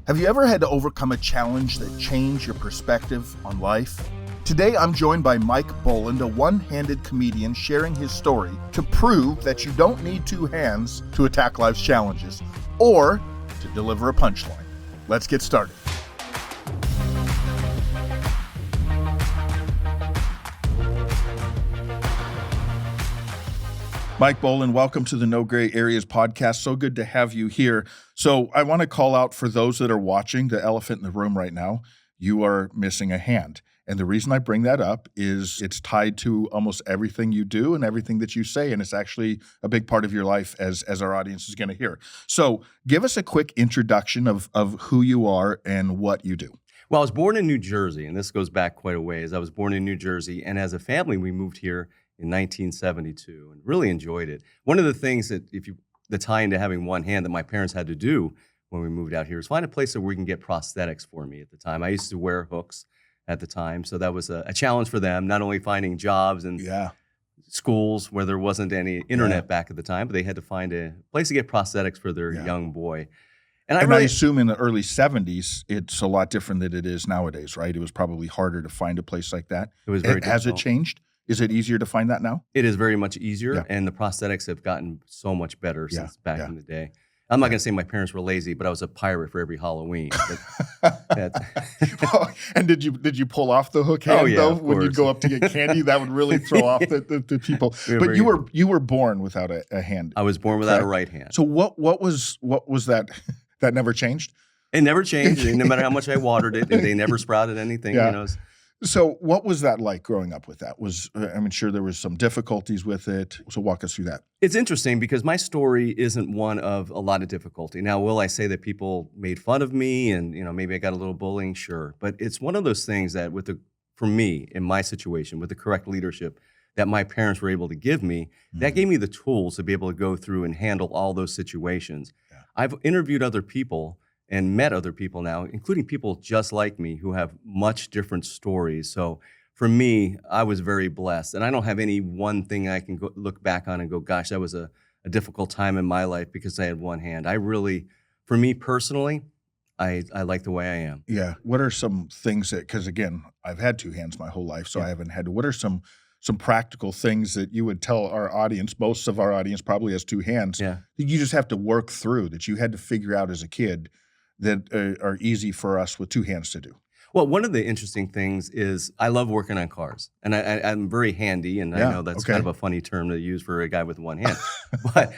Have you ever had to overcome a challenge that changed your perspective on life? Today, I'm joined by Mike Bolland, a one-handed comedian sharing his story to prove that you don't need two hands to attack life's challenges or to deliver a punchline. Let's get started. Mike Bolland, welcome to the No Gray Areas podcast. So good to have you here. So I want to call out for those that are watching, the elephant in the room right now, you are missing a hand. And the reason I bring that up is it's tied to almost everything you do and everything that you say, and it's actually a big part of your life as our audience is going to hear. So give us a quick introduction of who you are and what you do. Well, I was born in New Jersey, and this goes back quite a ways. I was born in New Jersey, and as a family, we moved here in 1972 and really enjoyed it. One of the things that the tie into having one hand that my parents had to do when we moved out here is find a place where we can get prosthetics for me at the time. I used to wear hooks at the time, so that was a challenge for them, not only finding jobs and schools where there wasn't any internet back at the time, but they had to find a place to get prosthetics for their young boy. And I assume in the early 70s, it's a lot different than it is nowadays, right? It was probably harder to find a place like that. It was very difficult. Has it changed? Is it easier to find that now? It is very much easier, and the prosthetics have gotten so much better since back in the day. I'm not going to say my parents were lazy, but I was a pirate for every Halloween. And did you pull off the hook hand though when you go up to get candy? That would really throw off the people. But you were born without a hand. I was born without a right hand. So what was that? That never changed? It never changed. No matter how much I watered it, they never sprouted anything. Yeah. You know. So what was that like growing up with that? I'm sure there was some difficulties with it. So walk us through that. It's interesting because my story isn't one of a lot of difficulty. Now, will I say that people made fun of me and maybe I got a little bullying? Sure. But it's one of those things that for me, in my situation, with the correct leadership that my parents were able to give me, that gave me the tools to be able to go through and handle all those situations. Yeah. I've interviewed other people and met other people now, including people just like me who have much different stories. So for me, I was very blessed. And I don't have any one thing I can look back on and go, gosh, that was a difficult time in my life because I had one hand. For me personally, I like the way I am. Yeah. What are some things because again, I've had two hands my whole life, so I haven't had to. What are some practical things that you would tell our audience, most of our audience probably has two hands, that you just have to work through, that you had to figure out as a kid that are easy for us with two hands to do? Well, one of the interesting things is I love working on cars, and I'm very handy, and I know that's kind of a funny term to use for a guy with one hand, but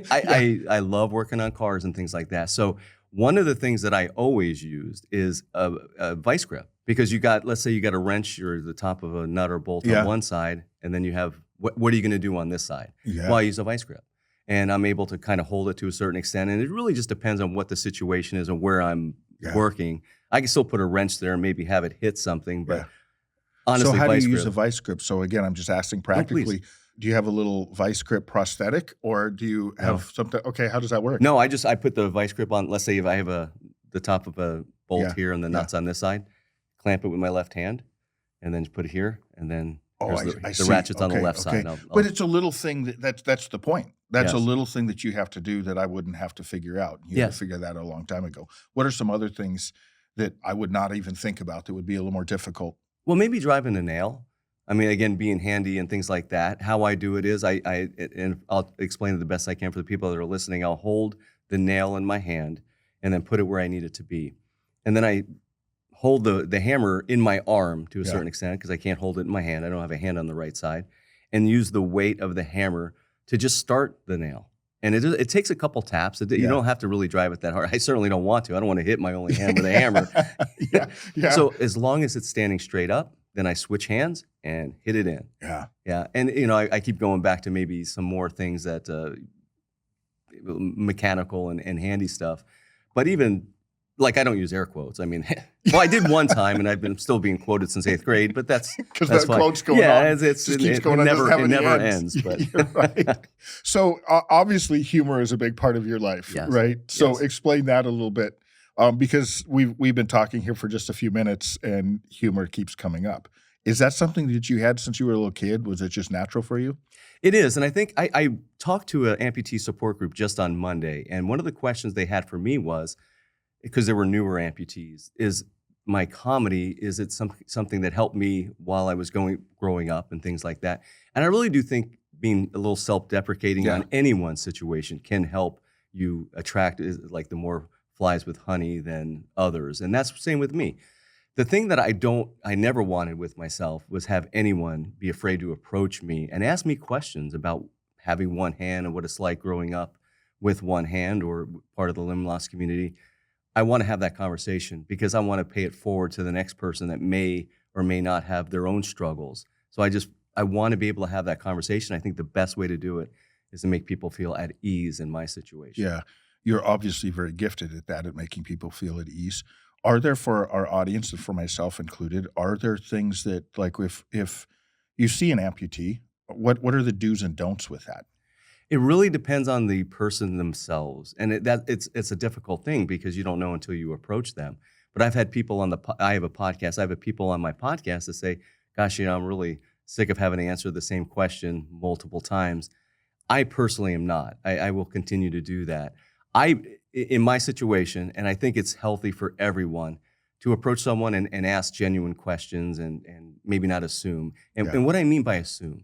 I love working on cars and things like that. So one of the things that I always used is a vice grip, because let's say you got a wrench or the top of a nut or bolt on one side, and then you have, what are you going to do on this side? Well, I use a vice grip. And I'm able to kind of hold it to a certain extent. And it really just depends on what the situation is and where I'm working. I can still put a wrench there and maybe have it hit something. But honestly, so how do you use a vice grip? So again, I'm just asking practically, do you have a little vice grip prosthetic or do you have something? Okay, how does that work? No, I put the vice grip on. Let's say if I have the top of a bolt here and the nuts on this side, clamp it with my left hand and then put it here and then the ratchet's on the left side. But it's a little thing that's the point. That's a little thing that you have to do that I wouldn't have to figure out. You had to figure that out a long time ago. What are some other things that I would not even think about that would be a little more difficult? Well, maybe driving a nail. I mean, again, being handy and things like that. How I do it is and I'll explain it the best I can for the people that are listening. I'll hold the nail in my hand and then put it where I need it to be. And then I hold the hammer in my arm to a certain extent because I can't hold it in my hand. I don't have a hand on the right side. And use the weight of the hammer to just start the nail. And it takes a couple taps. You don't have to really drive it that hard. I certainly don't want to. I don't want to hit my only hand with a hammer. So as long as it's standing straight up, then I switch hands and hit it in. Yeah. And, I keep going back to maybe some more things that mechanical and handy stuff. But even like, I don't use air quotes. I mean, well, I did one time, and I've been still being quoted since 8th grade, but that's because that quote's going on. Yeah, it never ends. But You're right. So obviously, humor is a big part of your life, right? So explain that a little bit, because we've been talking here for just a few minutes, and humor keeps coming up. Is that something that you had since you were a little kid? Was it just natural for you? It is, and I think I talked to an amputee support group just on Monday, and one of the questions they had for me was, because there were newer amputees, is my comedy, is it something that helped me while I was growing up and things like that. And I really do think being a little self-deprecating Yeah. on anyone's situation can help you attract like the more flies with honey than others. And that's the same with me. The thing that I never wanted with myself was have anyone be afraid to approach me and ask me questions about having one hand and what it's like growing up with one hand or part of the limb loss community. I want to have that conversation because I want to pay it forward to the next person that may or may not have their own struggles. So I want to be able to have that conversation. I think the best way to do it is to make people feel at ease in my situation. Yeah. You're obviously very gifted at that, at making people feel at ease. Are there, for our audience and for myself included, are there things that, like, if you see an amputee, what are the do's and don'ts with that? It really depends on the person themselves, and it's a difficult thing because you don't know until you approach them. But I've had people I have a podcast. I have people on my podcast that say, "Gosh, I'm really sick of having to answer the same question multiple times." I personally am not. I will continue to do that. In my situation, and I think it's healthy for everyone to approach someone and ask genuine questions and maybe not assume. And what I mean by assume,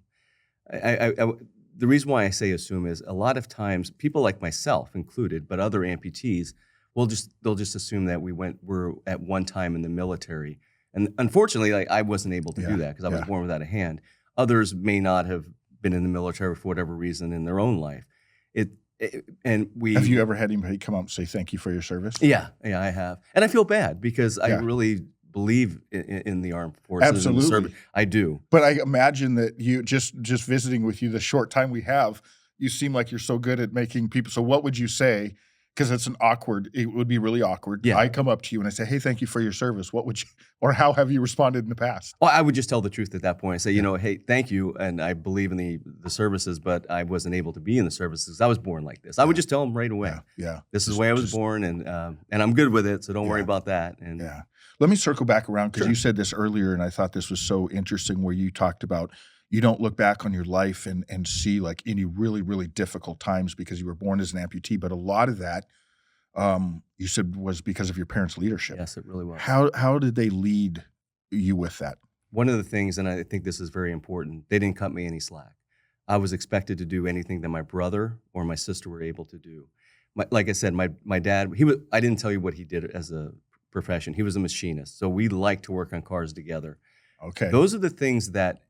the reason why I say assume is a lot of times people like myself included, but other amputees they'll just assume that we're at one time in the military. And unfortunately, I wasn't able to do that because I was born without a hand. Others may not have been in the military for whatever reason in their own life. Have you ever had anybody come up and say thank you for your service? Yeah, I have. And I feel bad because I really believe in the armed forces. Absolutely. I do. But I imagine that you just visiting with you the short time we have, you seem like you're so good at making people. So what would you say? Because it would be really awkward. Yeah. I come up to you and I say, hey, thank you for your service. What would you, or how have you responded in the past? Well, I would just tell the truth at that point. I say, hey, thank you. And I believe in the services, but I wasn't able to be in the services. I was born like this. I would just tell them right away. Yeah. This is the way I was born and I'm good with it. So don't worry about that. And let me circle back around because you said this earlier and I thought this was so interesting where you talked about you don't look back on your life and see like any really, really difficult times because you were born as an amputee. But a lot of that, you said, was because of your parents' leadership. Yes, it really was. How did they lead you with that? One of the things, and I think this is very important, they didn't cut me any slack. I was expected to do anything that my brother or my sister were able to do. Like I said, my dad, I didn't tell you what he did as a profession. He was a machinist. So we liked to work on cars together. Okay. Those are the things that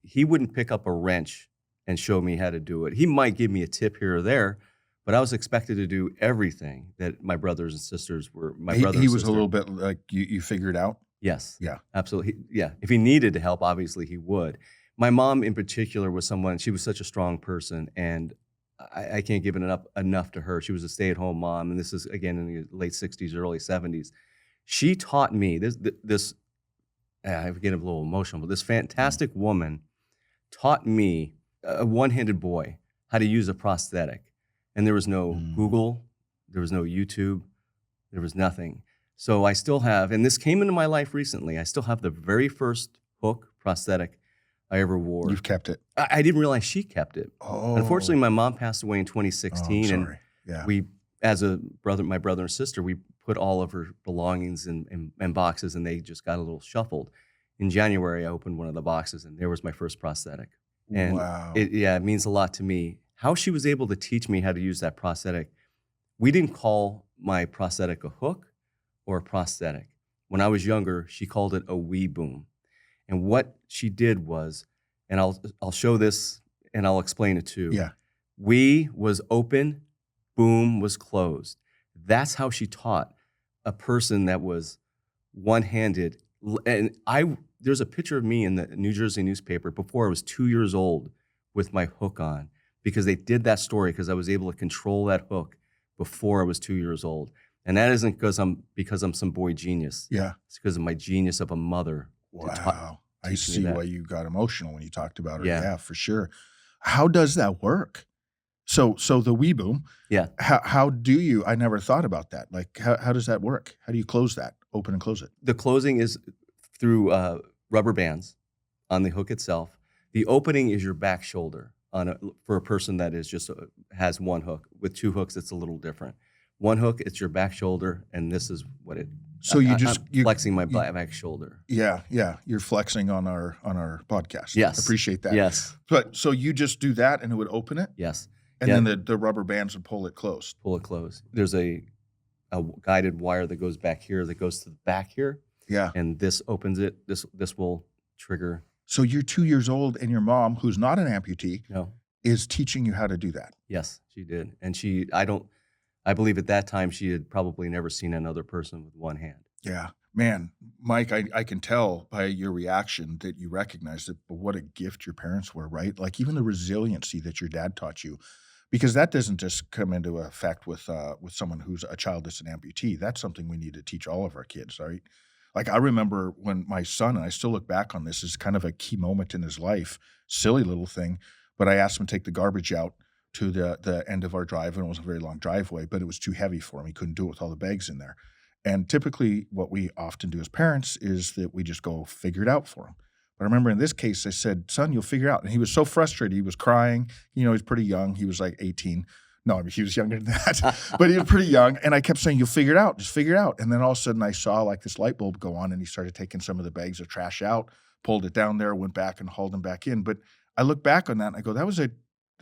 he wouldn't pick up a wrench and show me how to do it. He might give me a tip here or there, but I was expected to do everything that my brothers and sisters were. He was a little bit like you figured out? Yes. Yeah. Absolutely. Yeah. If he needed to help, obviously he would. My mom in particular was someone, she was such a strong person, and I can't give it enough to her. She was a stay-at-home mom, and this is, again, in the late 60s, early 70s. She taught me, I get a little emotional, but this fantastic woman taught me, a one-handed boy, how to use a prosthetic. And there was no Google, there was no YouTube, there was nothing. So I still have, and this came into my life recently, I still have the very first hook prosthetic I ever wore. You've kept it. I didn't realize she kept it. Oh. Unfortunately, my mom passed away in 2016, and we, as my brother and sister, we put all of her belongings in boxes, and they just got a little shuffled. In January, I opened one of the boxes, and there was my first prosthetic. And it means a lot to me. How she was able to teach me how to use that prosthetic. We didn't call my prosthetic a hook or a prosthetic. When I was younger, she called it a wee boom. And what she did was, and I'll show this and I'll explain it too. Yeah. Wee was open, boom was closed. That's how she taught a person that was one-handed. And there's a picture of me in the New Jersey newspaper before I was 2 years old with my hook on, because they did that story because I was able to control that hook before I was 2 years old. And that isn't because I'm some boy genius. Yeah. It's because of my genius of a mother. Wow. I see why you got emotional when you talked about her. Yeah, for sure. How does that work? So the wee boom. Yeah. How do you, I never thought about that. Like, how does that work? How do you close that, open and close it? The closing is through rubber bands on the hook itself. The opening is your back shoulder for a person that is just has one hook. With two hooks, it's a little different. One hook, it's your back shoulder, and this is what it. So I'm flexing my back shoulder. Yeah, you're flexing on our podcast. Yes, appreciate that. Yes, but so you just do that, and it would open it. Yes, and then the rubber bands would pull it closed. Pull it closed. There's a guided wire that goes back here, that goes to the back here. Yeah, and this opens it. This will trigger. So you're 2 years old, and your mom, who's not an amputee, is teaching you how to do that. Yes, she did, and I believe at that time she had probably never seen another person with one hand. Yeah. Man, Mike, I can tell by your reaction that you recognize it, but what a gift your parents were, right? Like even the resiliency that your dad taught you, because that doesn't just come into effect with someone who's a child that's an amputee. That's something we need to teach all of our kids, right? Like I remember when my son, and I still look back on this as kind of a key moment in his life, silly little thing, but I asked him to take the garbage out to the end of our drive, and it was a very long driveway, but it was too heavy for him. He couldn't do it with all the bags in there. And typically what we often do as parents is that we just go figure it out for him. But I remember in this case, I said, son, you'll figure it out. And he was so frustrated. He was crying. He's pretty young. He was like 18. No, I mean, he was younger than that, but he was pretty young. And I kept saying, you'll figure it out. Just figure it out. And then all of a sudden I saw like this light bulb go on, and he started taking some of the bags of trash out, pulled it down there, went back and hauled them back in. But I look back on that and I go, that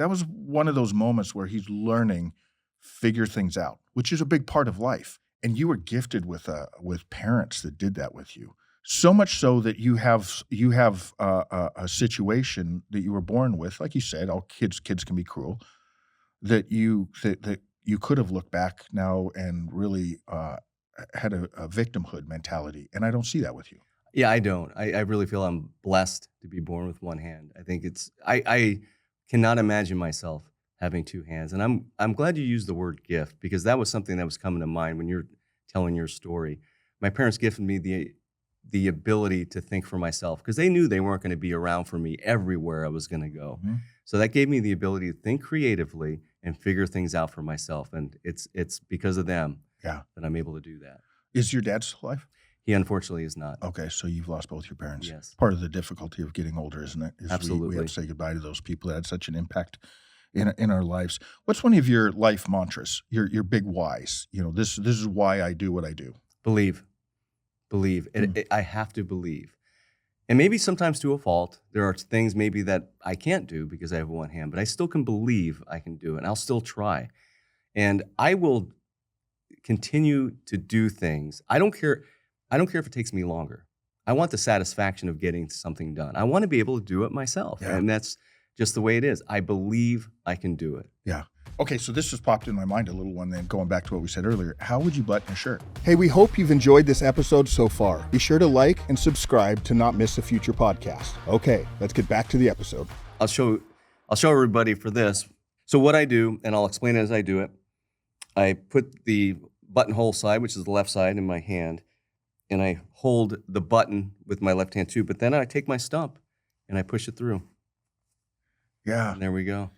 was one of those moments where he's learning, figure things out, which is a big part of life. And you were gifted with parents that did that with you. So much so that you have a situation that you were born with, like you said, all kids can be cruel, that you could have looked back now and really had a victimhood mentality. And I don't see that with you. Yeah, I don't. I really feel I'm blessed to be born with one hand. I think I cannot imagine myself having two hands. And I'm glad you used the word gift, because that was something that was coming to mind when you're telling your story. My parents gifted me the ability to think for myself, because they knew they weren't going to be around for me everywhere I was going to go. Mm-hmm. So that gave me the ability to think creatively and figure things out for myself. And it's because of them that I'm able to do that. Is your dad still alive? He unfortunately is not. Okay, so you've lost both your parents. Yes. Part of the difficulty of getting older, isn't it? Absolutely. We have to say goodbye to those people that had such an impact in our lives. What's one of your life mantras, your big whys? This is why I do what I do. Believe. I have to believe. And maybe sometimes to a fault. There are things maybe that I can't do because I have one hand, but I still can believe I can do it, and I'll still try. And I will continue to do things. I don't care if it takes me longer. I want the satisfaction of getting something done. I want to be able to do it myself. Yeah. And that's just the way it is. I believe I can do it. Yeah. Okay, so this just popped in my mind, a little one then, going back to what we said earlier. How would you button a shirt? Hey, we hope you've enjoyed this episode so far. Be sure to like and subscribe to not miss a future podcast. Okay, let's get back to the episode. I'll show everybody for this. So what I do, and I'll explain it as I do it, I put the buttonhole side, which is the left side, in my hand, and I hold the button with my left hand too, but then I take my stump and I push it through. Yeah. And there we go.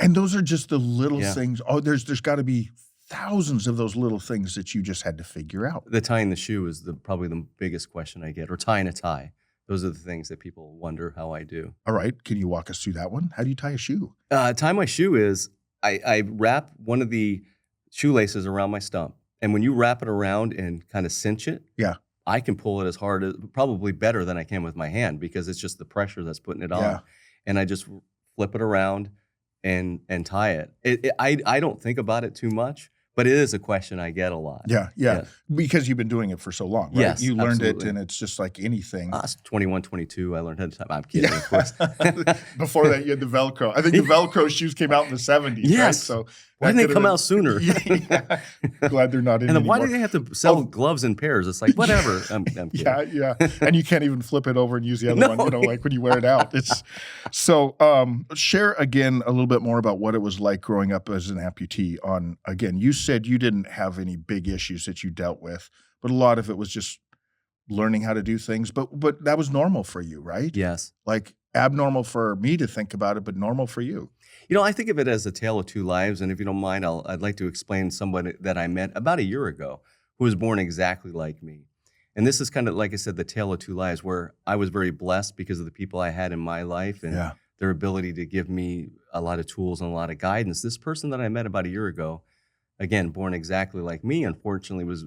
And those are just the little things. Oh, there's got to be thousands of those little things that you just had to figure out. The tying the shoe is probably the biggest question I get, or tying a tie. Those are the things that people wonder how I do. All right. Can you walk us through that one? How do you tie a shoe? Tie my shoe is I wrap one of the shoelaces around my stump. And when you wrap it around and kind of cinch it, I can pull it as hard as, probably better than I can with my hand, because it's just the pressure that's putting it on. And I just flip it around and tie it. I don't think about it too much, but it is a question I get a lot. Yeah. Because you've been doing it for so long, right? Yes, you learned it, and it's just like anything. I was 21, 22. I learned how to tie. I'm kidding, of course. Before that, you had the Velcro. I think the Velcro shoes came out in the 70s, yes. right? So why didn't they come out sooner? Glad they're not in and anymore. Why do they have to sell gloves in pairs? It's like, whatever. I'm kidding. Yeah. And you can't even flip it over and use the other one, like when you wear it out. It's so share again a little bit more about what it was like growing up as an amputee. Again, you said you didn't have any big issues that you dealt with, but a lot of it was just learning how to do things. But that was normal for you, right? Yes. Like abnormal for me to think about it, but normal for you. I think of it as a tale of two lives, and if you don't mind, I'd like to explain someone that I met about a year ago who was born exactly like me. And this is kind of, like I said, the tale of two lives, where I was very blessed because of the people I had in my life and their ability to give me a lot of tools and a lot of guidance. This person that I met about a year ago, again, born exactly like me, unfortunately was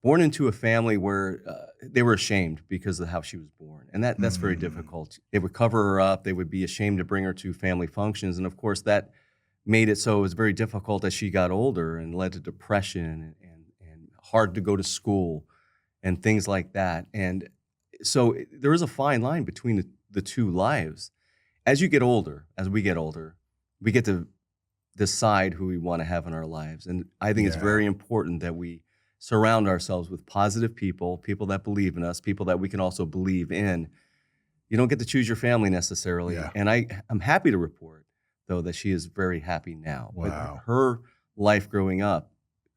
born into a family where they were ashamed because of how she was born. And that's very Mm, difficult. They would cover her up. They would be ashamed to bring her to family functions. And of course, that made it so it was very difficult as she got older and led to depression and hard to go to school and things like that. And so there is a fine line between the two lives. As you get older, as we get older, we get to decide who we want to have in our lives. And I think it's yeah, very important that we surround ourselves with positive people, people that believe in us, people that we can also believe in. You don't get to choose your family necessarily. yeah. And I'm happy to report, though, that she is very happy now. But Wow. her life growing up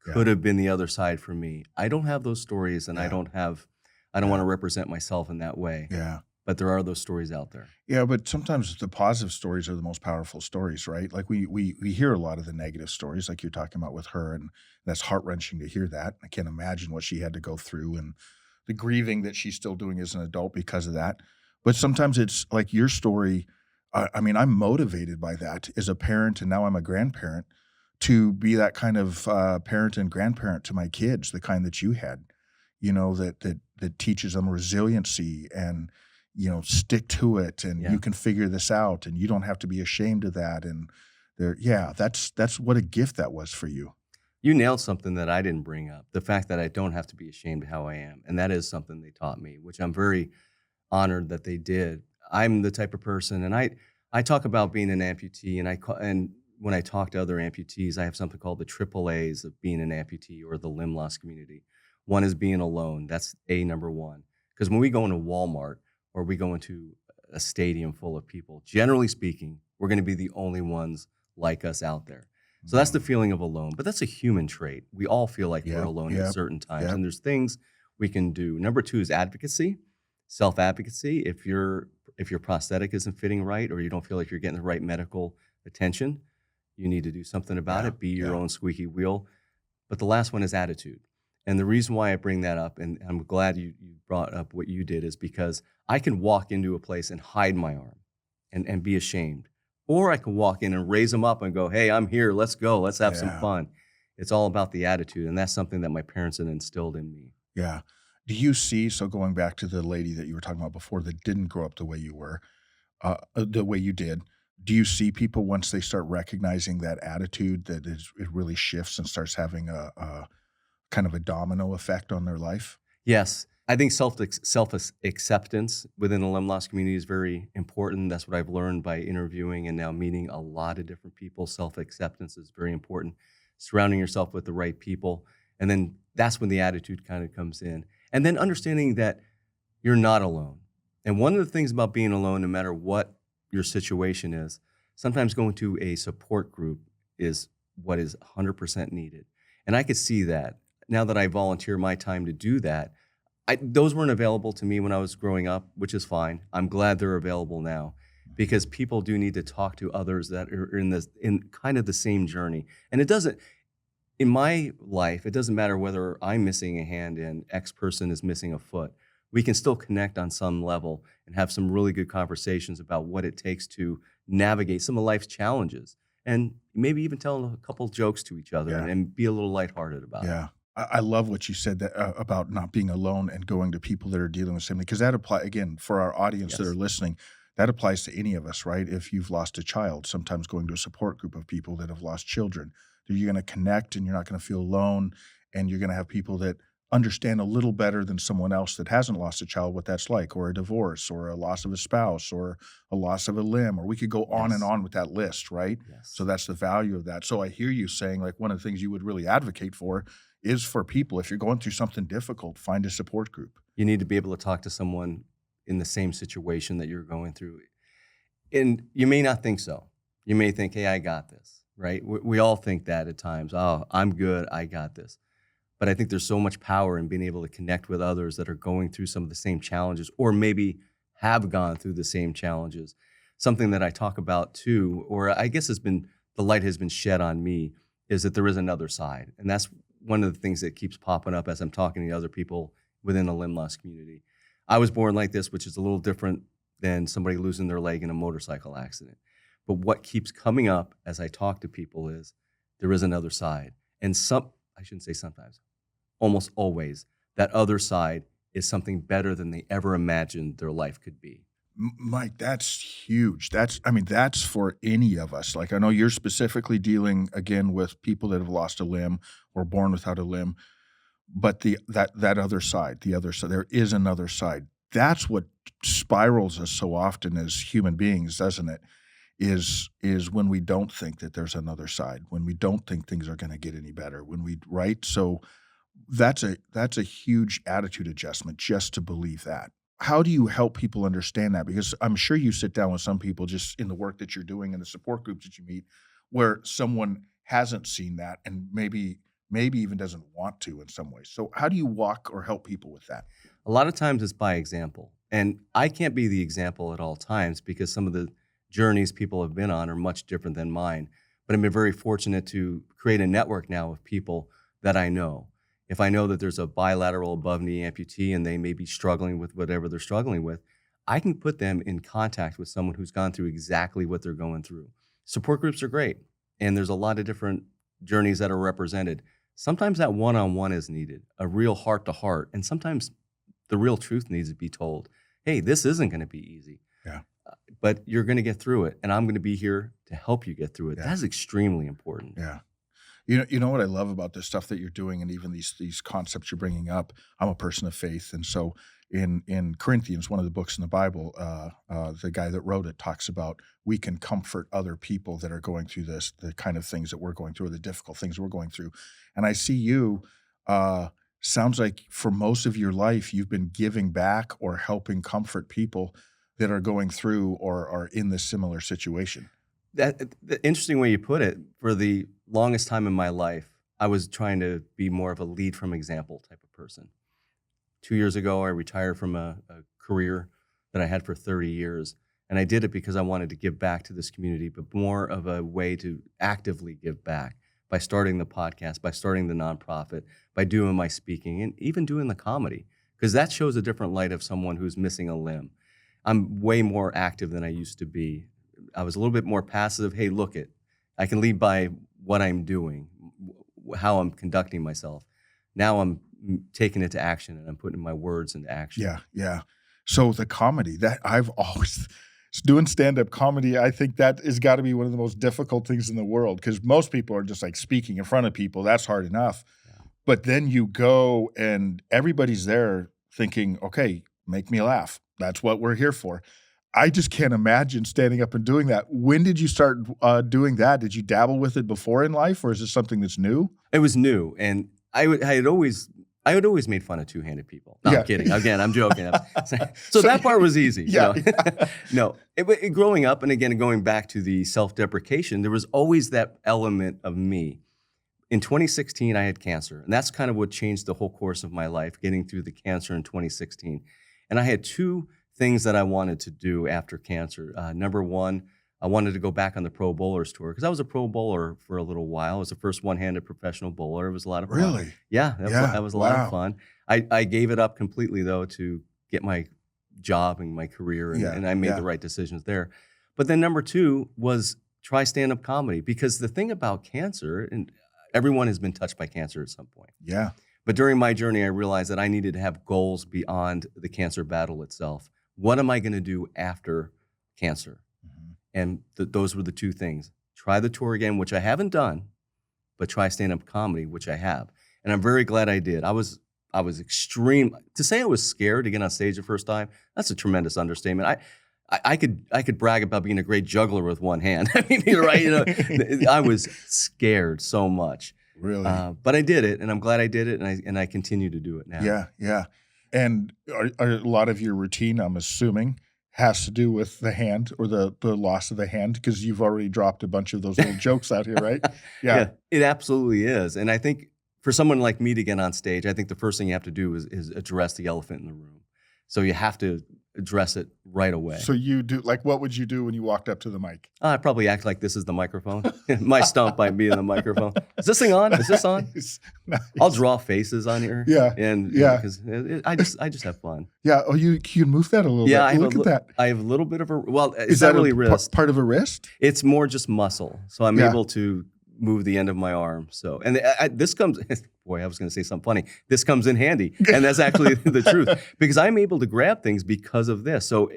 Yeah, could have been the other side for me. I don't have those stories, and yeah, I don't want yeah, to represent myself in that way. yeah. But there are those stories out there. Yeah, but sometimes the positive stories are the most powerful stories, right? Like we hear a lot of the negative stories, like you're talking about with her, and that's heart wrenching to hear that. I can't imagine what she had to go through and the grieving that she's still doing as an adult because of that. But sometimes it's like your story. I mean, I'm motivated by that as a parent, and now I'm a grandparent to be that kind of parent and grandparent to my kids, the kind that you had, that teaches them resiliency and stick to it, and Yeah. you can figure this out, and you don't have to be ashamed of that. And yeah, that's what a gift that was for you. You nailed something that I didn't bring up, the fact that I don't have to be ashamed of how I am, and that is something they taught me, which I'm very honored that they did. I'm the type of person, and I talk about being an amputee, and when I talk to other amputees, I have something called the triple A's of being an amputee or the limb loss community. One is being alone. That's A number one. Because when we go into Walmart or we go into a stadium full of people, generally speaking, we're going to be the only ones like us out there. So that's the Mm. feeling of alone, but that's a human trait. We all feel like we're Yep, alone at yep, certain times, yep. and there's things we can do. Number two is advocacy, self-advocacy. If your prosthetic isn't fitting right or you don't feel like you're getting the right medical attention, you need to do something about Yeah, it. Be your yeah, own squeaky wheel. But the last one is attitude. And the reason why I bring that up, and I'm glad you brought up what you did, is because I can walk into a place and hide my arm and be ashamed. Or I can walk in and raise them up and go, hey, I'm here. Let's go. Let's have some yeah, fun. It's all about the attitude. And that's something that my parents had instilled in me. yeah. Do you see, so going back to the lady that you were talking about before that didn't grow up the way you were, the way you did, do you see people once they start recognizing that attitude it really shifts and starts having a kind of a domino effect on their life? Yes, I think self acceptance within the limb loss community is very important. That's what I've learned by interviewing and now meeting a lot of different people. Self acceptance is very important. Surrounding yourself with the right people, and then that's when the attitude kind of comes in. And then understanding that you're not alone. And one of the things about being alone, no matter what your situation is, sometimes going to a support group is what is 100% needed. And I could see that now that I volunteer my time to do that. Those weren't available to me when I was growing up, which is fine. I'm glad they're available now because people do need to talk to others that are in kind of the same journey. And it doesn't in my life, it doesn't matter whether I'm missing a hand and X person is missing a foot. We can still connect on some level and have some really good conversations about what it takes to navigate some of life's challenges and maybe even tell a couple jokes to each other Yeah. and be a little lighthearted about it. Yeah. I love what you said that about not being alone and going to people that are dealing with something, because that apply again for our audience that are Yes. listening. That applies to any of us, right? If you've lost a child, sometimes going to a support group of people that have lost children, you're going to connect and you're not going to feel alone, and you're going to have people that understand a little better than someone else that hasn't lost a child what that's like, or a divorce, or a loss of a spouse, or a loss of a limb, or we could go on and Yes. on with that list, right? So Yes. that's the value of that. So I hear you saying, like, one of the things you would really advocate for is for people, if you're going through something difficult, find a support group. You need to be able to talk to someone in the same situation that you're going through. And you may not think so. You may think, hey, I got this, right? We all think that at times. Oh, I'm good. I got this. But I think there's so much power in being able to connect with others that are going through some of the same challenges or maybe have gone through the same challenges. Something that I talk about too, or I guess the light has been shed on me, is that there is another side. And that's one of the things that keeps popping up as I'm talking to other people within the limb loss community. I was born like this, which is a little different than somebody losing their leg in a motorcycle accident. But what keeps coming up as I talk to people is there is another side. And I shouldn't say sometimes, almost always, that other side is something better than they ever imagined their life could be. Mike, that's huge. That's for any of us. Like, I know you're specifically dealing again with people that have lost a limb or born without a limb, but that other side, there is another side. That's what spirals us so often as human beings, doesn't it? Is when we don't think that there's another side, when we don't think things are going to get any better, right? So that's a huge attitude adjustment just to believe that. How do you help people understand that? Because I'm sure you sit down with some people just in the work that you're doing and the support groups that you meet where someone hasn't seen that and maybe even doesn't want to in some ways. So how do you walk or help people with that? A lot of times it's by example. And I can't be the example at all times because some of the journeys people have been on are much different than mine. But I've been very fortunate to create a network now of people that I know. If I know that there's a bilateral above knee amputee and they may be struggling with whatever they're struggling with, I can put them in contact with someone who's gone through exactly what they're going through. Support groups are great. And there's a lot of different journeys that are represented. Sometimes that one-on-one is needed, a real heart-to-heart. And sometimes the real truth needs to be told. Hey, this isn't going to be easy. Yeah. But you're going to get through it. And I'm going to be here to help you get through it. Yeah. That's extremely important. Yeah. You know what I love about this stuff that you're doing and even these concepts you're bringing up. I'm a person of faith. And so in Corinthians, one of the books in the Bible, the guy that wrote it talks about we can comfort other people that are going through the kind of things that we're going through, or the difficult things we're going through. And I see you, sounds like for most of your life, you've been giving back or helping comfort people that are going through or are in this similar situation. The interesting way you put it, for the longest time in my life, I was trying to be more of a lead from example type of person. 2 years ago, I retired from a career that I had for 30 years. And I did it because I wanted to give back to this community, but more of a way to actively give back by starting the podcast, by starting the nonprofit, by doing my speaking, and even doing the comedy, because that shows a different light of someone who's missing a limb. I'm way more active than I used to be. I was a little bit more passive. Hey, look it, I can lead by what I'm doing, how I'm conducting myself. Now I'm taking it to action and I'm putting my words into action. Yeah, yeah. So the comedy that I've always doing stand-up comedy, I think that has got to be one of the most difficult things in the world because most people are just like speaking in front of people. That's hard enough. Yeah. But then you go and everybody's there thinking, okay, make me laugh. That's what we're here for. I just can't imagine standing up and doing that. When did you start doing that? Did you dabble with it before in life, or is this something that's new? It was new, and I had always made fun of two-handed people. No, yeah. I'm kidding. Again, I'm joking. So that part was easy. Yeah. You know? No, growing up, and again, going back to the self-deprecation, there was always that element of me. In 2016, I had cancer, and that's kind of what changed the whole course of my life, getting through the cancer in 2016. And I had two things that I wanted to do after cancer. Number one, I wanted to go back on the Pro Bowlers Tour because I was a Pro Bowler for a little while. I was the first one-handed professional bowler. It was a lot of fun. Really? Yeah, that was a lot of fun. I gave it up completely, though, to get my job and my career, and I made the right decisions there. But then number two was try stand-up comedy because the thing about cancer, and everyone has been touched by cancer at some point. Yeah. But during my journey, I realized that I needed to have goals beyond the cancer battle itself. What am I going to do after cancer? Mm-hmm. And those were the two things. Try the tour again, which I haven't done, but try stand-up comedy, which I have. And I'm very glad I did. I was extreme. To say I was scared to get on stage the first time, that's a tremendous understatement. I could brag about being a great juggler with one hand. I mean, you're right. I was scared so much. Really? But I did it, and I'm glad I did it, and I continue to do it now. Yeah, yeah. And a lot of your routine, I'm assuming, has to do with the hand or the loss of the hand because you've already dropped a bunch of those little jokes out here, right? Yeah, it absolutely is. And I think for someone like me to get on stage, I think the first thing you have to do is address the elephant in the room. So you have to address it right away. So you do, like, what would you do when you walked up to the mic? I'd probably act like this is the microphone. My stump might be in the microphone. Is this thing on? Is this on? Nice. I'll draw faces on here. Yeah. And because I just have fun. Yeah. Oh, you can move that a little bit. Look at that. I have a little bit of a, well, is that not really wrist. Part of a wrist? It's more just muscle. So I'm able to move the end of my arm. So, and this comes, boy, I was going to say something funny. This comes in handy. And that's actually the truth, because I'm able to grab things because of this. So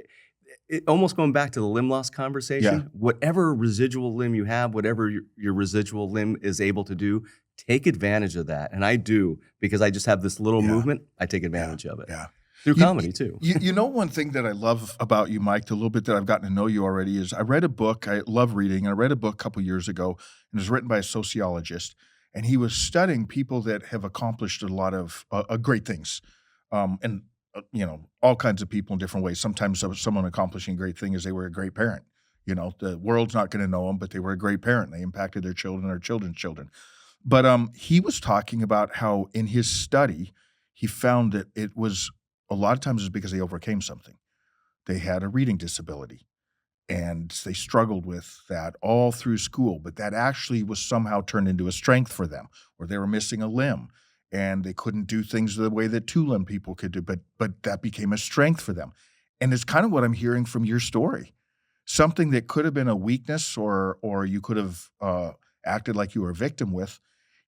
almost going back to the limb loss conversation, whatever residual limb you have, whatever your residual limb is able to do, take advantage of that. And I do, because I just have this little movement. I take advantage of it. Yeah. Through comedy too. You know, one thing that I love about you, Mike, the little bit that I've gotten to know you already, is I read a book. I love reading. I read a book a couple years ago, and it was written by a sociologist, and he was studying people that have accomplished a lot of great things, and you know, all kinds of people in different ways. Sometimes someone accomplishing a great thing is they were a great parent. You know, the world's not going to know them, but they were a great parent. They impacted their children or children's children. But he was talking about how in his study he found that it was a lot of times it's because they overcame something. They had a reading disability, and they struggled with that all through school, but that actually was somehow turned into a strength for them, or they were missing a limb, and they couldn't do things the way that two-limb people could do, but that became a strength for them. And it's kind of what I'm hearing from your story. Something that could have been a weakness or you could have acted like you were a victim with,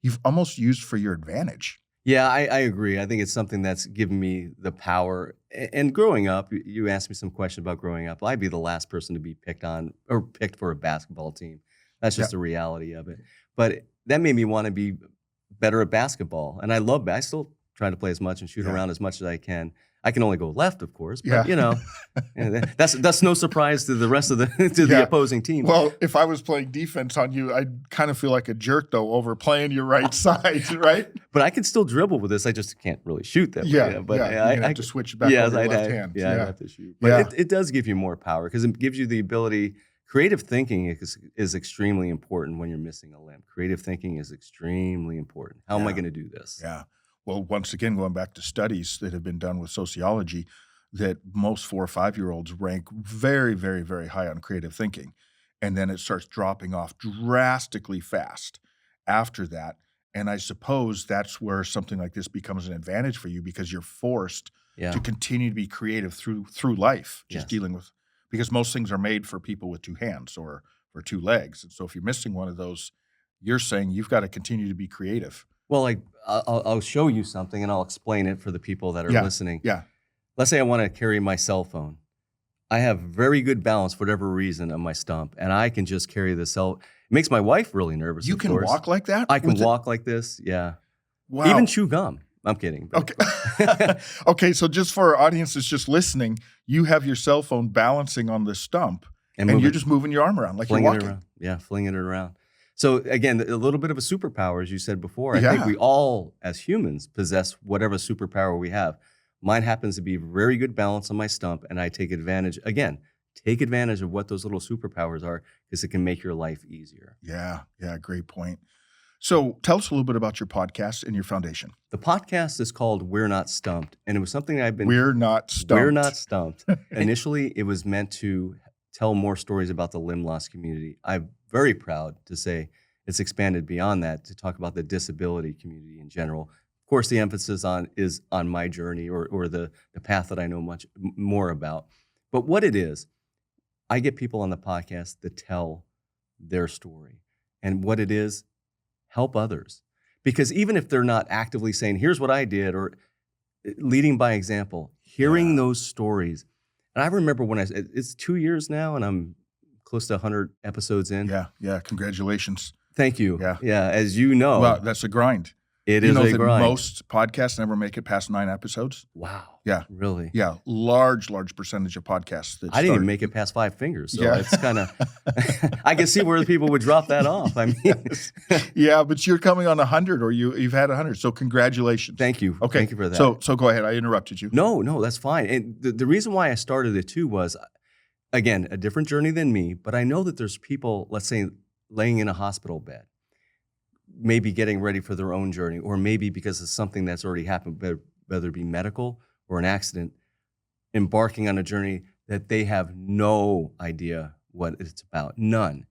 you've almost used for your advantage. Yeah, I agree. I think it's something that's given me the power. And growing up, you asked me some question about growing up. I'd be the last person to be picked on or picked for a basketball team. That's just the reality of it. But that made me want to be better at basketball. And I still try to play as much and shoot around as much as I can. I can only go left, of course, but you know, that's no surprise to the rest of the opposing team. Well, if I was playing defense on you, I'd kind of feel like a jerk though over playing your right side, right? But I can still dribble with this. I just can't really shoot that way. But I have to switch back over the left hand. Yeah, I have to shoot. But it does give you more power, because it gives you the ability. Creative thinking is extremely important when you're missing a limb. Creative thinking is extremely important. How am I going to do this? Yeah. Well, once again, going back to studies that have been done with sociology, that most 4 or 5-year-olds rank very, very, very high on creative thinking. And then it starts dropping off drastically fast after that. And I suppose that's where something like this becomes an advantage for you, because you're forced to continue to be creative through life, just dealing with, because most things are made for people with 2 hands or 2 legs. And so if you're missing one of those, you're saying you've got to continue to be creative. Well, like I'll show you something and I'll explain it for the people that are listening. Yeah. Let's say I want to carry my cell phone. I have very good balance for whatever reason on my stump, and I can just carry the cell. It makes my wife really nervous. You can walk like that? I can walk like this. Yeah. Wow. Even chew gum. I'm kidding. Okay. Okay. So just for our audience that's just listening, you have your cell phone balancing on the stump, and you're just moving your arm around like you're walking. It around. Yeah, flinging it around. So again, a little bit of a superpower, as you said before. I think we all, as humans, possess whatever superpower we have. Mine happens to be very good balance on my stump, and I take advantage of what those little superpowers are, because it can make your life easier. Yeah, great point. So tell us a little bit about your podcast and your foundation. The podcast is called We're Not Stumped, and it was something We're Not Stumped. We're Not Stumped. Initially, it was meant to tell more stories about the limb loss community. I'm very proud to say it's expanded beyond that to talk about the disability community in general. Of course, the emphasis is on my journey or the path that I know much more about. But what it is, I get people on the podcast that tell their story. And what it is, help others. Because even if they're not actively saying, here's what I did, or leading by example, hearing those stories. And I remember when it's 2 years now, and I'm close to 100 episodes in. Yeah. Congratulations. Thank you. Yeah. As you know. Well, that's a grind. It is a grind. Most podcasts never make it past 9 episodes. Wow. Yeah. Really? Yeah. Large percentage of podcasts. I didn't even make it past 5 fingers. So it's kind of, I can see where people would drop that off. I mean, yeah, but you're coming on 100, or you've had 100. So congratulations. Thank you. Okay. Thank you for that. So go ahead. I interrupted you. No, that's fine. And the reason why I started it too was, again, a different journey than me, but I know that there's people, let's say, laying in a hospital bed, maybe getting ready for their own journey, or maybe because of something that's already happened, whether it be medical or an accident, embarking on a journey that they have no idea what it's about. None.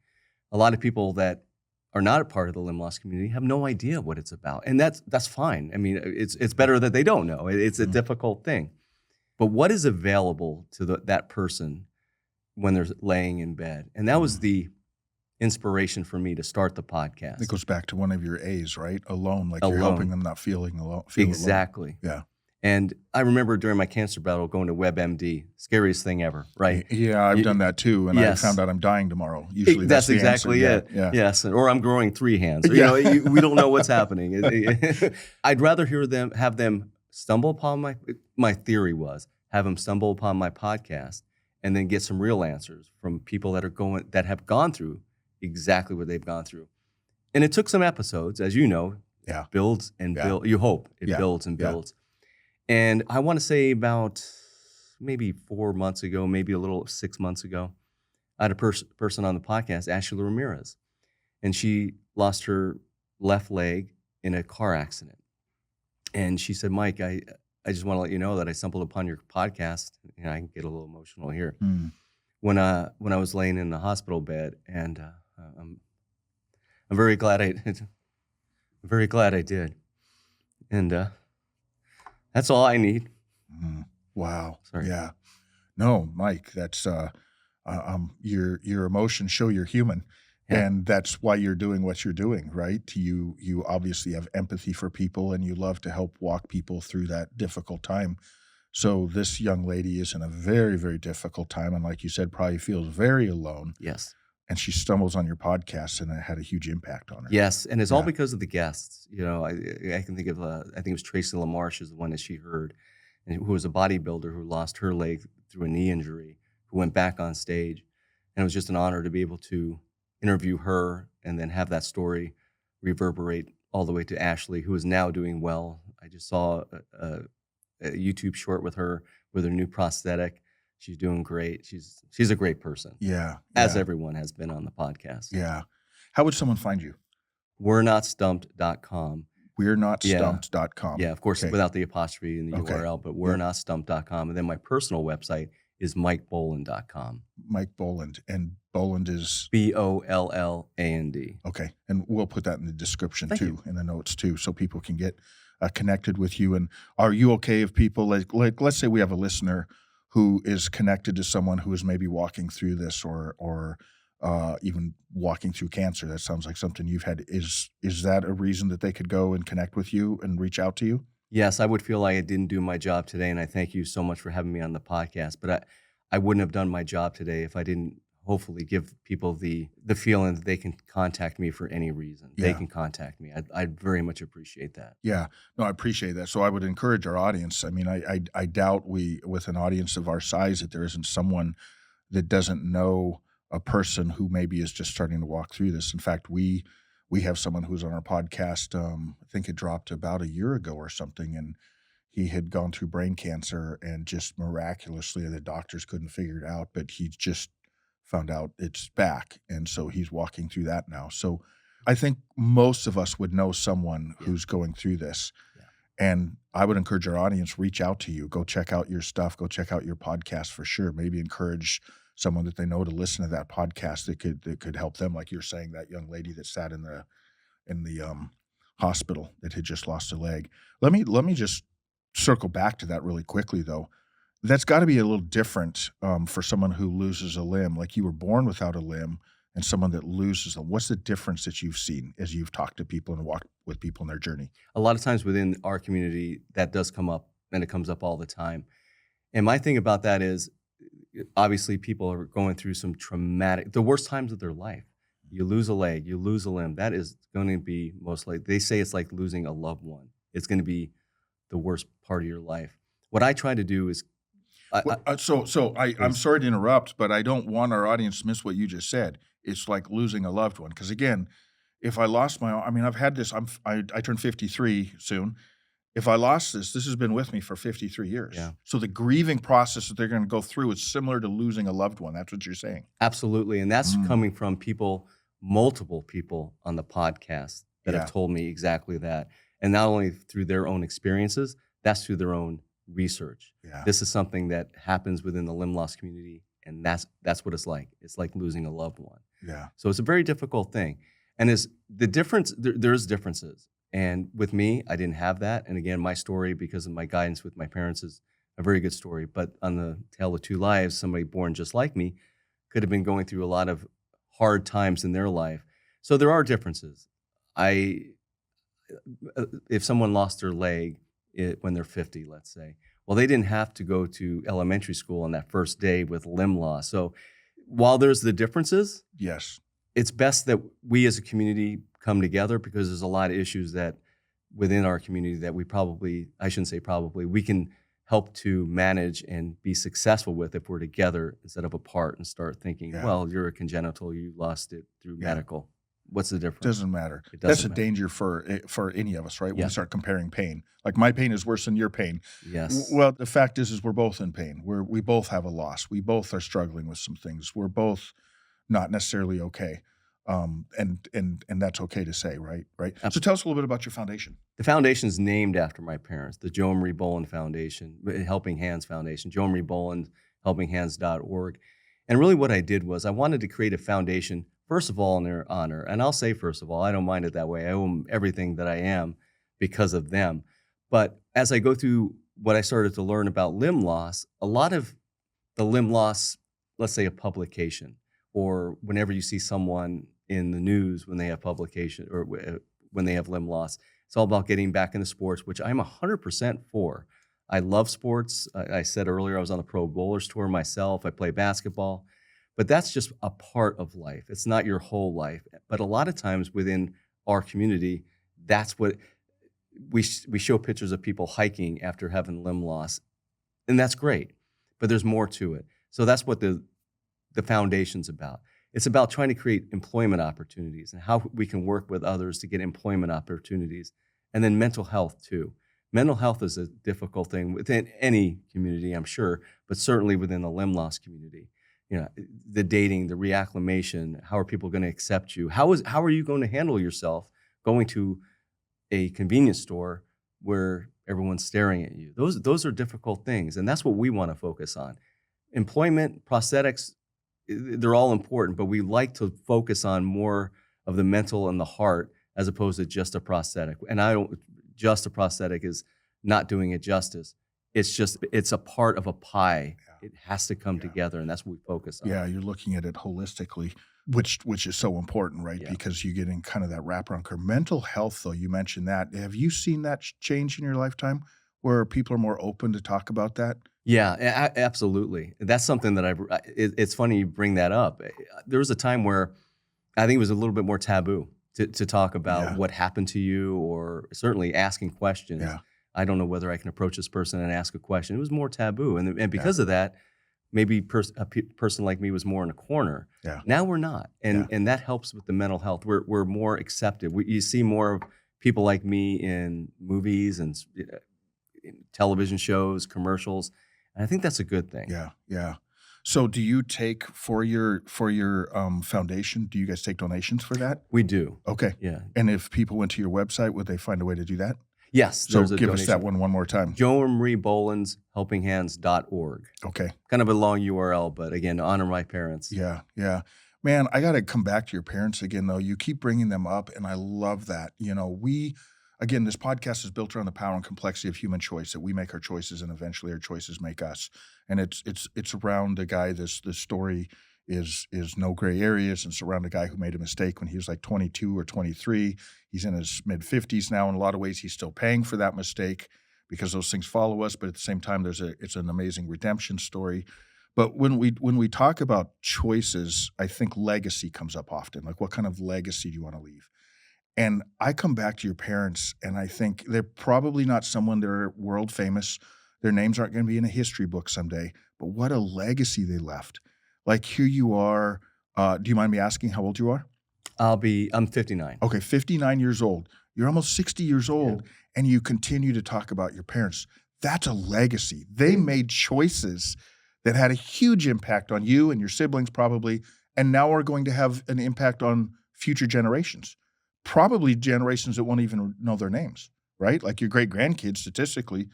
A lot of people that are not a part of the limb loss community have no idea what it's about. And that's fine. I mean, it's better that they don't know. It's a difficult thing. But what is available to that person when they're laying in bed? And that was the inspiration for me to start the podcast. It goes back to one of your A's, right? Alone, like you're Alone. helping them not feeling alone. Feel Exactly. Alone. Yeah. And I remember during my cancer battle going to WebMD, scariest thing ever, right? Yeah, I've done that too, and I Yes. found out I'm dying tomorrow. Usually That's the exactly answer. it. Yeah. Yes, or I'm growing 3 hands. Or, Yeah. we don't know what's happening. I'd rather have them stumble upon my theory was have them stumble upon my podcast and then get some real answers from people that have gone through exactly what they've gone through. And it took some episodes, as you know. Yeah. Builds and Yeah. build. You hope it Yeah. builds and Yeah. builds. And I want to say about maybe 4 months ago, maybe a little 6 months ago, I had a person on the podcast, Ashley Ramirez, and she lost her left leg in a car accident. And she said, Mike, I just want to let you know that I stumbled upon your podcast. I can get a little emotional here. When I was laying in the hospital bed, and I'm very glad I did. And that's all I need. Wow. Sorry. Yeah. No, Mike, that's your emotions show you're human. Yeah. And that's why you're doing what you're doing, right? You obviously have empathy for people, and you love to help walk people through that difficult time. So this young lady is in a very, very difficult time, and like you said, probably feels very alone. Yes. And she stumbles on your podcast, and it had a huge impact on her. Yes, and it's all Yeah. because of the guests. I can think of I think it was Tracy LaMarche is the one that she heard, and who was a bodybuilder who lost her leg through a knee injury, who went back on stage, and it was just an honor to be able to interview her and then have that story reverberate all the way to Ashley, who is now doing well. I just saw a YouTube short with her with her new prosthetic. She's doing great. She's a great person. Yeah. As yeah. everyone has been on the podcast. Yeah. How would someone find you? We're not stumped.com. We're not stumped.com. Yeah, of course, Okay. without the apostrophe in the Okay. URL, but we're not stumped.com. And then my personal website is MikeBolland.com. Mike Bolland. And Bolland is Bolland. okay. And we'll put that in the description Thank too, you. in the notes too, so people can get connected with you. And are you okay if people like let's say we have a listener who is connected to someone who is maybe walking through this or even walking through cancer? That sounds like something you've had. Is that a reason that they could go and connect with you and reach out to you? Yes, I would feel like I didn't do my job today, and I thank you so much for having me on the podcast. But I wouldn't have done my job today if I didn't hopefully give people the feeling that they can contact me for any reason. They Yeah. can contact me. I'd very much appreciate that. Yeah, no, I appreciate that. So I would encourage our audience. I mean, I doubt with an audience of our size that there isn't someone that doesn't know a person who maybe is just starting to walk through this. In fact, we have someone who's on our podcast. I think it dropped about a year ago or something, and he had gone through brain cancer, and just miraculously, the doctors couldn't figure it out, but he just found out it's back, and so he's walking through that now. So I think most of us would know someone who's going through this. Yeah. And I would encourage our audience, reach out to you. Go check out your stuff. Go check out your podcast for sure. Maybe encourage someone that they know to listen to that podcast that could help them. Like you're saying, that young lady that sat in the hospital that had just lost a leg. Let me just circle back to that really quickly, though. That's got to be a little different for someone who loses a limb. Like you were born without a limb, and someone that loses them. What's the difference that you've seen as you've talked to people and walked with people in their journey? A lot of times within our community, that does come up, and it comes up all the time. And my thing about that is, obviously, people are going through some the worst times of their life. You lose a leg, you lose a limb. That is going to be most likely, they say it's like losing a loved one. It's going to be the worst part of your life. What I try to do is, I'm sorry to interrupt, but I don't want our audience to miss what you just said. It's like losing a loved one. Because again, if I lost I've had this, I turned 53 soon. If I lost this has been with me for 53 years. Yeah. So the grieving process that they're going to go through is similar to losing a loved one. That's what you're saying. absolutely. And that's coming from multiple people on the podcast that Yeah. have told me exactly that. And not only through their own experiences, that's through their own research. Yeah. This is something that happens within the limb loss community, and that's what it's like. It's like losing a loved one. Yeah. So it's a very difficult thing. And is the difference, there's differences. And with me, I didn't have that. And again, my story, because of my guidance with my parents, is a very good story. But on the Tale of Two Lives, somebody born just like me could have been going through a lot of hard times in their life. So there are differences. If someone lost their leg when they're 50, let's say, well, they didn't have to go to elementary school on that first day with limb loss. So while there's the differences, Yes. it's best that we as a community come together, because there's a lot of issues that within our community that we can help to manage and be successful with if we're together instead of apart, and start thinking, Yeah. well, you're a congenital, you lost it through Yeah. medical. What's the difference? Doesn't matter. It That's doesn't a matter. danger for any of us, right? When Yeah. we start comparing pain. Like, my pain is worse than your pain. Yes. Well, the fact is we're both in pain. We both have a loss. We both are struggling with some things. We're both not necessarily okay. And that's okay to say, right? Right. So tell us a little bit about your foundation. The foundation is named after my parents, the Joe and Marie Bolland Foundation, Helping Hands Foundation, Joe and Marie Bolland, helpinghands.org. And really what I did was I wanted to create a foundation, first of all, in their honor. And I'll say, first of all, I don't mind it that way. I owe them everything that I am because of them. But as I go through what I started to learn about limb loss, a lot of the limb loss, let's say a publication, or whenever you see someone in the news when they have publication or when they have limb loss, it's all about getting back into sports, which I'm 100% for. I love sports. I said earlier I was on the Pro Bowlers Tour myself. I play basketball, but that's just a part of life. It's not your whole life. But a lot of times within our community, that's what we show pictures of people hiking after having limb loss, and that's great. But there's more to it. So that's what the foundation's about. It's about trying to create employment opportunities and how we can work with others to get employment opportunities. And then mental health too. Mental health is a difficult thing within any community, I'm sure, but certainly within the limb loss community. You know, the dating, the reacclimation, how are people going to accept you? How are you going to handle yourself going to a convenience store where everyone's staring at you? Those are difficult things, and that's what we want to focus on. Employment, prosthetics, they're all important, but we like to focus on more of the mental and the heart as opposed to just a prosthetic. And just a prosthetic is not doing it justice. It's a part of a pie. Yeah. It has to come together, and that's what we focus on. Yeah, you're looking at it holistically, which is so important, right? Yeah. Because you get in kind of that wraparound curve. Mental health, though, you mentioned that. Have you seen that change in your lifetime where people are more open to talk about that? Yeah, absolutely. That's something that it's funny you bring that up. There was a time where I think it was a little bit more taboo to talk about what happened to you, or certainly asking questions. Yeah. I don't know whether I can approach this person and ask a question. It was more taboo. And because of that, maybe a person like me was more in a corner. Yeah. Now we're not. And that helps with the mental health. We're more accepted. You see more of people like me in movies and in television shows, commercials. And I think that's a good thing. Yeah, yeah. So do you take for your foundation, do you guys take donations for that? We do. Okay. Yeah. And if people went to your website, would they find a way to do that? Yes. So give us that one more time. Joe and Marie Bolland's helpinghands.org. Okay. Kind of a long URL, but again, to honor my parents. Yeah, yeah. Man, I got to come back to your parents again, though. You keep bringing them up, and I love that. You know, again, this podcast is built around the power and complexity of human choice, that we make our choices and eventually our choices make us. And it's around a guy, this story is no gray areas, and it's around a guy who made a mistake when he was like 22 or 23. He's in his mid-50s now. In a lot of ways, he's still paying for that mistake because those things follow us. But at the same time, it's an amazing redemption story. But when we talk about choices, I think legacy comes up often. Like, what kind of legacy do you want to leave? And I come back to your parents, and I think they're probably not someone they're world famous. Their names aren't going to be in a history book someday. But what a legacy they left. Like, here you are. Do you mind me asking how old you are? I'm 59. Okay, 59 years old. You're almost 60 years old, and you continue to talk about your parents. That's a legacy. They made choices that had a huge impact on you and your siblings probably, and now are going to have an impact on future generations. Probably generations that won't even know their names, right? Like your great-grandkids statistically,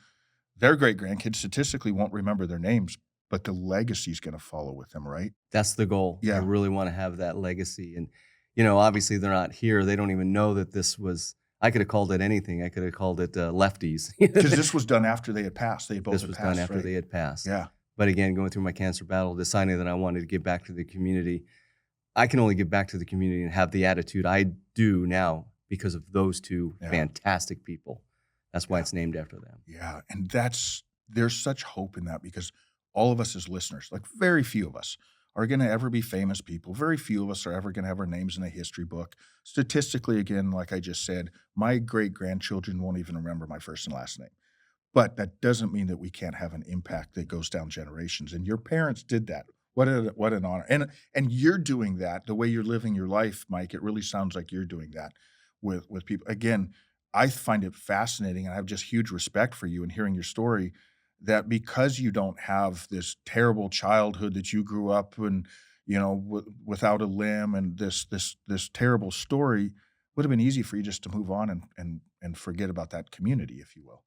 their great-grandkids statistically won't remember their names, but the legacy is going to follow with them, right? That's the goal. Yeah. I really want to have that legacy. And, you know, obviously they're not here. They don't even know that this was, I could have called it anything. I could have called it Lefties. Because this was done after they had passed. They both This had was passed, done after right? they had passed. Yeah. But again, going through my cancer battle, deciding that I wanted to give back to the community, I can only give back to the community and have the attitude I do now because of those two fantastic people. That's why it's named after them. Yeah, and there's such hope in that because all of us as listeners, like very few of us are going to ever be famous people. Very few of us are ever going to have our names in a history book. Statistically, again, like I just said, my great-grandchildren won't even remember my first and last name. But that doesn't mean that we can't have an impact that goes down generations. And your parents did that. What an honor. And you're doing that the way you're living your life, Mike. It really sounds like you're doing that with people. Again, I find it fascinating, and I have just huge respect for you and hearing your story, that because you don't have this terrible childhood that you grew up and, without a limb and this terrible story, would have been easy for you just to move on and forget about that community, if you will.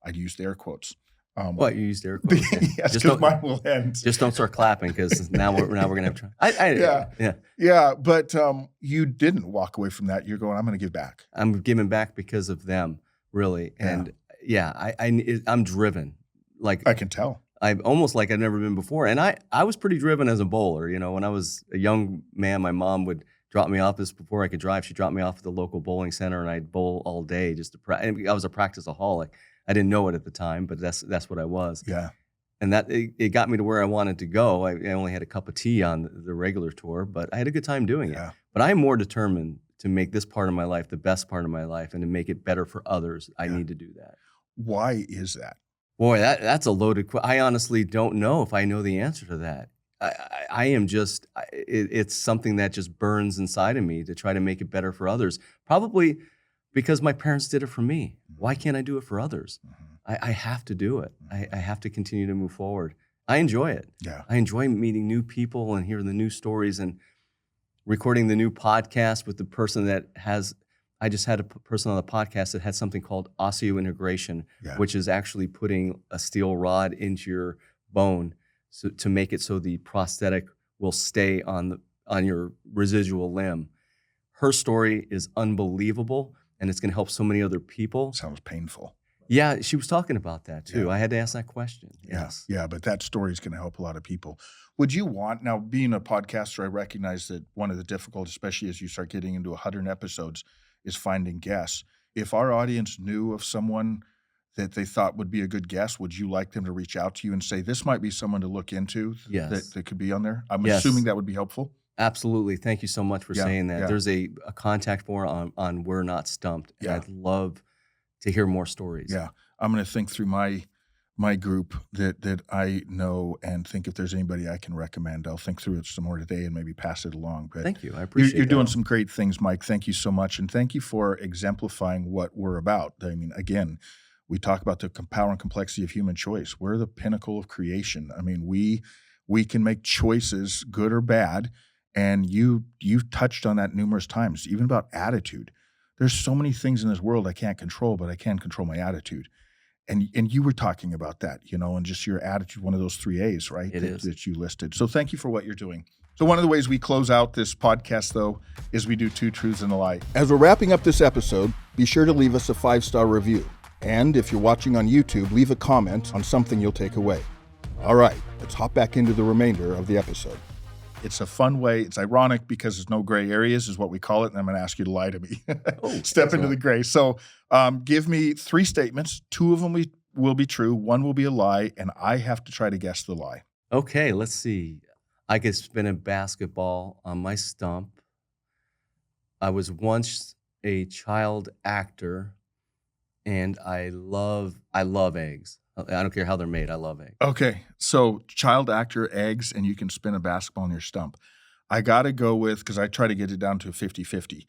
I'd use air quotes. What, you used air quotes? Yeah. Yes, because mine will end. Just don't start clapping because now we're gonna have to. Yeah. But you didn't walk away from that. You're going, I'm going to give back. I'm giving back because of them, really. And I'm driven. Like I can tell. I'm almost like I've never been before. And I was pretty driven as a bowler. When I was a young man, my mom would drop me off before I could drive. She dropped me off at the local bowling center, and I'd bowl all day just to practice. I was a practiceaholic. I didn't know it at the time, but that's what I was. Yeah. And that it got me to where I wanted to go. I only had a cup of tea on the regular tour, but I had a good time doing it. But I'm more determined to make this part of my life the best part of my life and to make it better for others. I need to do that. Why is that? Boy, that's a loaded question. I honestly don't know if I know the answer to that. I am just, it's something that just burns inside of me to try to make it better for others. Probably because my parents did it for me. Why can't I do it for others? I have to do it. I have to continue to move forward. I enjoy it. Yeah. I enjoy meeting new people and hearing the new stories and recording the new podcast with the person that I just had a person on the podcast that had something called osseointegration, which is actually putting a steel rod into your bone to make it so the prosthetic will stay on your residual limb. Her story is unbelievable, and it's going to help so many other people. Sounds painful. Yeah, she was talking about that too. I had to ask that question. Yes. Yeah, but that story is going to help a lot of people. Would you want, now being a podcaster, I recognize that one of the difficulties, especially as you start getting into 100 episodes, is finding guests. If our audience knew of someone that they thought would be a good guest, would you like them to reach out to you and say, this might be someone to look into that could be on there? I'm assuming that would be helpful. Absolutely. Thank you so much for saying that. There's a contact form on We're Not Stumped, and I'd love to hear more stories. Yeah. I'm going to think through my group that I know and think if there's anybody I can recommend. I'll think through it some more today and maybe pass it along. But thank you. I appreciate you're doing some great things, Mike. Thank you so much. And thank you for exemplifying what we're about. I mean, again, we talk about the power and complexity of human choice. We're the pinnacle of creation. I mean, we can make choices, good or bad. And you've touched on that numerous times, even about attitude. There's so many things in this world I can't control, but I can control my attitude. And you were talking about that, and just your attitude, one of those 3 A's, right? That you listed. So thank you for what you're doing. So one of the ways we close out this podcast, though, is we do 2 truths and a lie. As we're wrapping up this episode, be sure to leave us a 5-star review. And if you're watching on YouTube, leave a comment on something you'll take away. All right, let's hop back into the remainder of the episode. It's a fun way. It's ironic because there's no gray areas is what we call it. And I'm going to ask you to lie to me. Step into the gray. So give me 3 statements. 2 of them will be true. 1 will be a lie. And I have to try to guess the lie. Okay, let's see. I could spin a basketball on my stump. I was once a child actor, and I love eggs. I don't care how they're made. I love eggs. Okay. So child actor, eggs, and you can spin a basketball on your stump. I got to go with, because I try to get it down to a 50-50.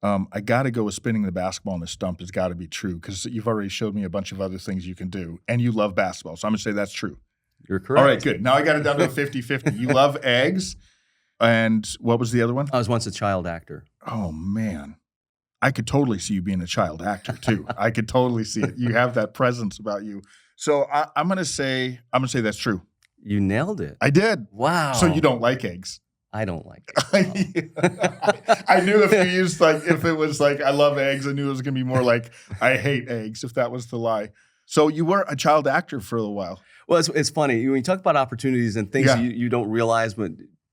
I got to go with spinning the basketball on the stump. It's got to be true because you've already showed me a bunch of other things you can do, and you love basketball. So I'm going to say that's true. You're correct. All right, good. Now I got it down to a 50-50. You love eggs, and what was the other one? I was once a child actor. Oh, man. I could totally see you being a child actor, too. I could totally see it. You have that presence about you. So I'm going to say that's true. You nailed it. I did. Wow. So you don't like eggs? I don't like eggs. I knew if you used if it was I love eggs, I knew it was going to be more like I hate eggs if that was the lie. So you were a child actor for a while. Well, it's funny. When you talk about opportunities and things you don't realize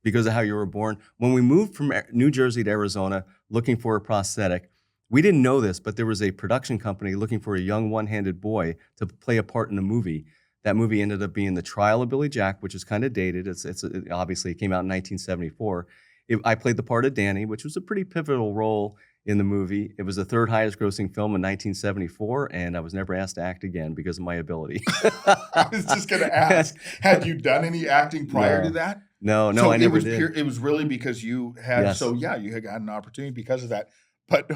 because of how you were born. When we moved from New Jersey to Arizona looking for a prosthetic, we didn't know this, but there was a production company looking for a young one-handed boy to play a part in a movie. That movie ended up being The Trial of Billy Jack, which is kind of dated. Obviously, it came out in 1974. I played the part of Danny, which was a pretty pivotal role in the movie. It was the third highest grossing film in 1974, and I was never asked to act again because of my ability. I was just going to ask, had you done any acting prior to that? No, So I never did. It was really because you had, Yes. you had gotten an opportunity because of that. But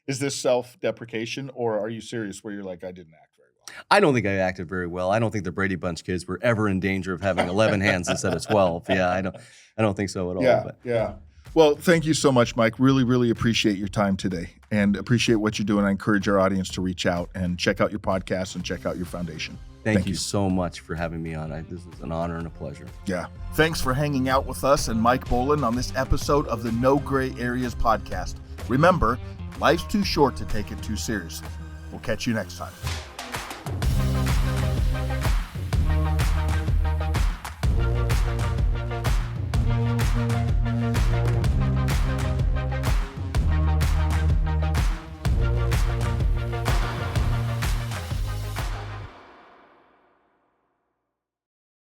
is this self-deprecation, or are you serious where you're like, I didn't act very well? I don't think I acted very well. I don't think the Brady Bunch kids were ever in danger of having 11 hands instead of 12. Yeah, I don't think so at all. Yeah. Well, thank you so much, Mike. Really, really appreciate your time today and appreciate what you're doing. I encourage our audience to reach out and check out your podcast and check out your foundation. Thank you so much for having me on. This is an honor and a pleasure. Yeah. Thanks for hanging out with us and Mike Bolland on this episode of the No Gray Areas podcast. Remember, life's too short to take it too seriously. We'll catch you next time.